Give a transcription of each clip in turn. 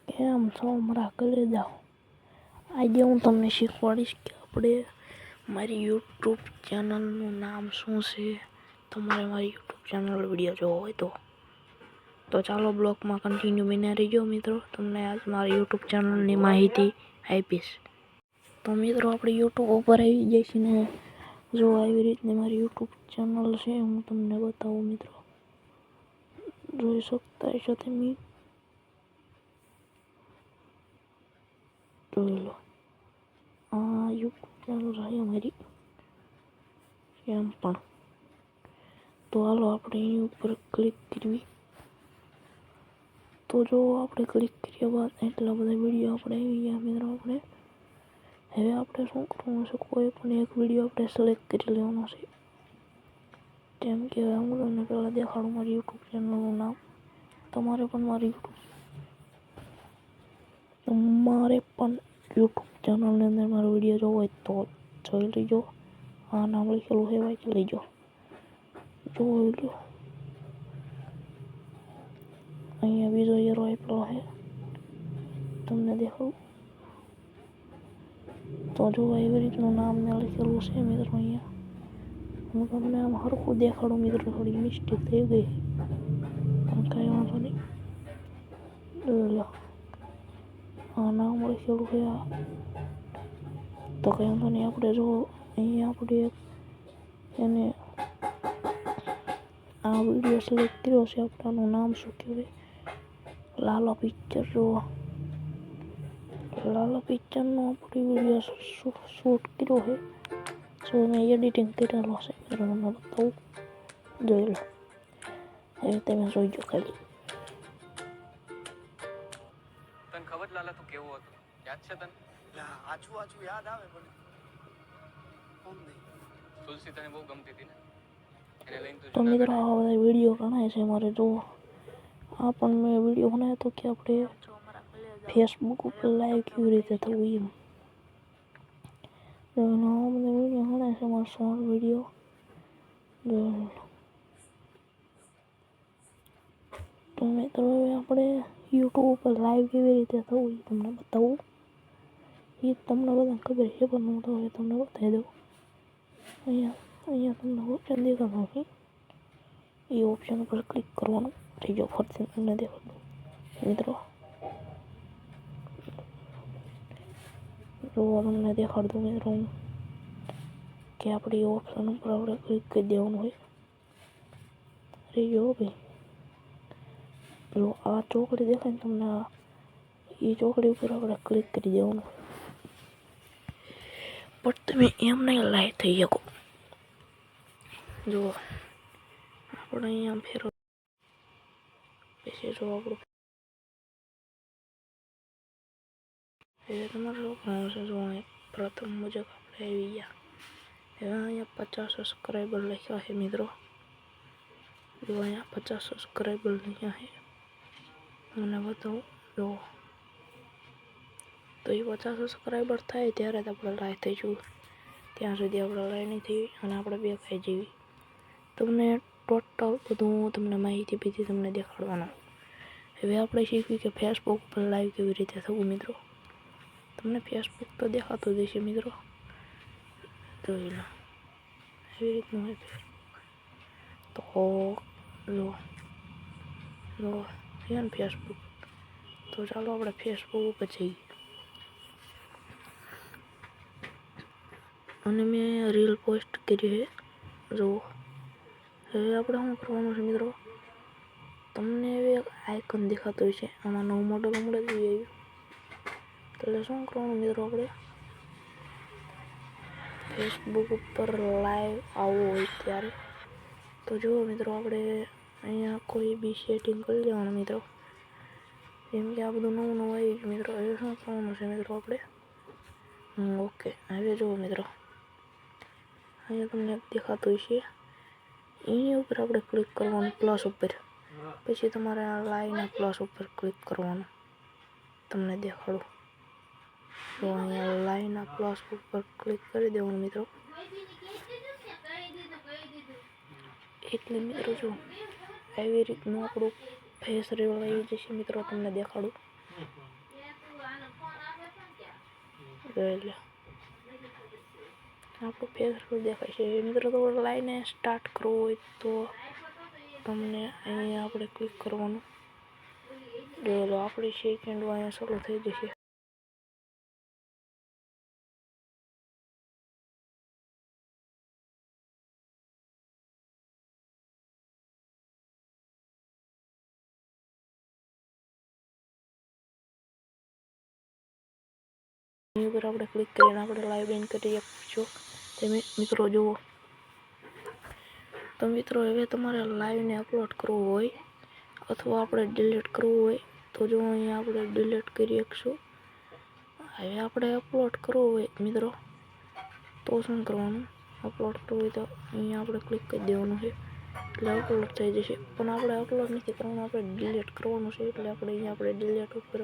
કેમ છો મારા કલેજાઓ? આજે હું તમને શીખવાડીશ કે આપણે મારી યુટ્યુબ ચેનલનું નામ શું છે. તમારે મારી યુટ્યુબ ચેનલ વિડીયો જોવો હોય તો ચાલો બ્લોગમાં કન્ટિન્યુ બન્યા રહીજો મિત્રો. તમને આજ મારી યુટ્યુબ ચેનલની માહિતી આપીશ. તો મિત્રો આપણે યુટ્યુબ ઉપર આવી જઈશું ને જો આવી રીતની મારી યુટ્યુબ ચેનલ છે. હું તમને બતાવું મિત્રો, જોઈ શકતા છો તમે. જોઈ લો, આ યુટ્યુબ ચેનલ છે અમારી. એમ પણ તો હાલો આપણે એની ઉપર ક્લિક કરવી. તો જો આપણે ક્લિક કર્યા બાદ એટલા બધા વિડીયો આપણે આવી ગયા મિત્રો. હવે આપણે શું કરવાનું છે, કોઈ પણ એક વિડીયો આપણે સિલેક્ટ કરી લેવાનો છે. જેમ કે હું તમને પહેલાં દેખાડું મારી યુટ્યુબ ચેનલનું નામ. તમારે પણ યુટ્યુબ ચેનલની અંદર મારો વિડીયો જોવો હોય તો જોઈ લેજો. આ નામ લખેલું છે, વાંચી લેજો. જોઈ લો, અહીંયા બીજો હીરો આપેલો છે, તમને દેખાડું. તો જો એવી રીતનું નામ ને લખેલું છે મિત્રો. અહીંયા હું તમને આમ હરખું દેખાડું મિત્રો. થોડી મિસ્ટેક થઈ ગઈ પણ કાંઈ વાંધો નહીં. લો, આ નામ લખેલું છે. તો કંઈ વાંધો નહીં. આપણે જો અહીંયા આપણે એને આ વિડીયો સિલેક્ટ કર્યો છે. આપણાનું નામ શું કહેવાય, લાલા પિક્ચર. જો લાલા પિક્ચરનો આપણે વિડીયો શૂટ કર્યો છે. સો મેં એડિટિંગ કરેલો છે. તમને બતાવું, જોઈ લો. હવે તમે જોઈજો ખાલી. તને ખબર લાલા તું કેવો હતો, યાદ છે તને? આછું આછું યાદ આવે પણ કોમ નહીં. તુલસી તને બહુ ગમતી હતી ને, એને લઈને તું તો મિત્રો આવા બધા વિડીયો ઘણા છે મારે. જો આ પણ મેં વિડીયો બનાવ્યો હતો કે આપણે ફેસબુક ઉપર લાઈવ કેવી રીતે થવું એમ. આવા બધા વિડીયો ઘણા છે મારા, શોર્ટ વિડીયો. તો મિત્રો આપણે યુટ્યુબ ઉપર લાઈવ કેવી રીતે થવું એ તમને બતાવું. એ તમને બધાને ખબર છે પણ હું તો હવે તમને બતાવી દઉં. અહીંયા તમને ઓપ્શન દેખાતો હશે, એ ઓપ્શન ઉપર ક્લિક કરવાનું. થઈ જાઓ ફરતી તમને દેખાડું મિત્રો. જો તમને દેખાડ દઉં મિત્રો કે આપણે એ ઓપ્શન ઉપર આપણે ક્લિક કરી દેવાનું હોય. રહી જાઓ ભાઈ. જો આ ચોકડી દેખાય ને તમને, એ ચોકડી ઉપર આપણે ક્લિક કરી દેવાનું હોય. પણ તમે એમ નહીં લાઈવ થઈ શકો. જો આપણે અહીંયા ફેરો પછી જો આપણું તમારે શું કરવાનું છે. જો પ્રથમ મુજબ આપણે આવી ગયા. હવે અહીંયા 50 સબસ્ક્રાઈબર લખ્યા છે મિત્રો. જો અહીંયા 50 સબસ્ક્રાઈબર લખ્યા છે. મને બતાવું. જો તો એ 50 સબસ્ક્રાઈબર થાય ત્યારે જ આપણે લાઈવ થઈશું. ત્યાં સુધી આપણે લાઈવ નહીં થઈ અને આપણે બે ખાઈ જેવી. તમને ટોટલ બધું તમને માહિતી પીધી તમને દેખાડવાનો. હવે આપણે શીખ્યું કે ફેસબુક પર લાઈવ કેવી રીતે થવું મિત્રો. તમને ફેસબુક તો દેખાતું જ હશે મિત્રો. જોઈ લો, એવી રીતનું હોય ફેસબુક. તો જો છે ને ફેસબુક. તો ચાલો આપણે ફેસબુક ઉપર જઈએ. અને મેં રીલ પોસ્ટ કરી છે. જો હવે આપણે શું કરવાનું છે મિત્રો, તમને હવે એક આઇકન દેખાતું હોય છે. આમાં નવું મોડલ હમણાં જ આવ્યું. એટલે શું કરવાનું મિત્રો, આપણે ફેસબુક ઉપર લાઈવ આવવું હોય ત્યારે તો જો મિત્રો આપણે અહીંયા કોઈ બી સેટિંગ કરી લેવાનું મિત્રો. જેમ કે આ બધું નવું આવી ગયું મિત્રો. હવે શું કરવાનું છે મિત્રો આપણે, ઓકે. હવે જુઓ મિત્રો, અહીંયા તમને દેખાતું હશે, એની ઉપર આપણે ક્લિક કરવાનું પ્લસ ઉપર. પછી તમારે આ લાઈનના પ્લસ ઉપર ક્લિક કરવાનું. તમને દેખાડું. તો અહીંયા લાઈનના પ્લસ ઉપર ક્લિક કરી દેવાનું મિત્રો. એટલે મિત્રો જો આવી રીતનું આપણું ફેસ રિવીલ આવી જશે મિત્રો. તમને દેખાડું. જોઈ લે આપણું ફેસ દેખાય છે મિત્રો. તો લાઈને સ્ટાર્ટ કરવું હોય તો તમને અહીંયા આપણે ક્લિક કરવાનું. જોઈ લો આપણી સેકન્ડ અહીંયા ચાલુ થઈ જશે. એની ઉપર આપણે ક્લિક કરીને આપણે લાઈવ એન્ડ કરી શકીશું. તમે મિત્રો જુઓ તો મિત્રો હવે તમારે લાઈવને અપલોડ કરવું હોય અથવા આપણે ડિલીટ કરવું હોય તો જો અહીંયા આપણે ડિલીટ કરી શકશું. હવે આપણે અપલોડ કરવું હોય મિત્રો તો શું કરવાનું, અપલોડ કરવું હોય તો અહીંયા આપણે ક્લિક કરી દેવાનું છે એટલે અપલોડ થઈ જશે. પણ આપણે અપલોડ નથી કરવાનું, આપણે ડિલીટ કરવાનું છે એટલે આપણે અહીંયા આપણે ડિલીટ ઉપર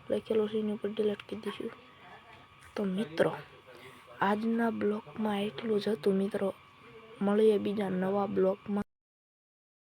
લખેલું છે એની ઉપર ડિલીટ કરી દઈશું. તો મિત્રો આજના બ્લોગમાં એટલું જ હતું મિત્રો. મળીએ બીજા નવા બ્લોગમાં.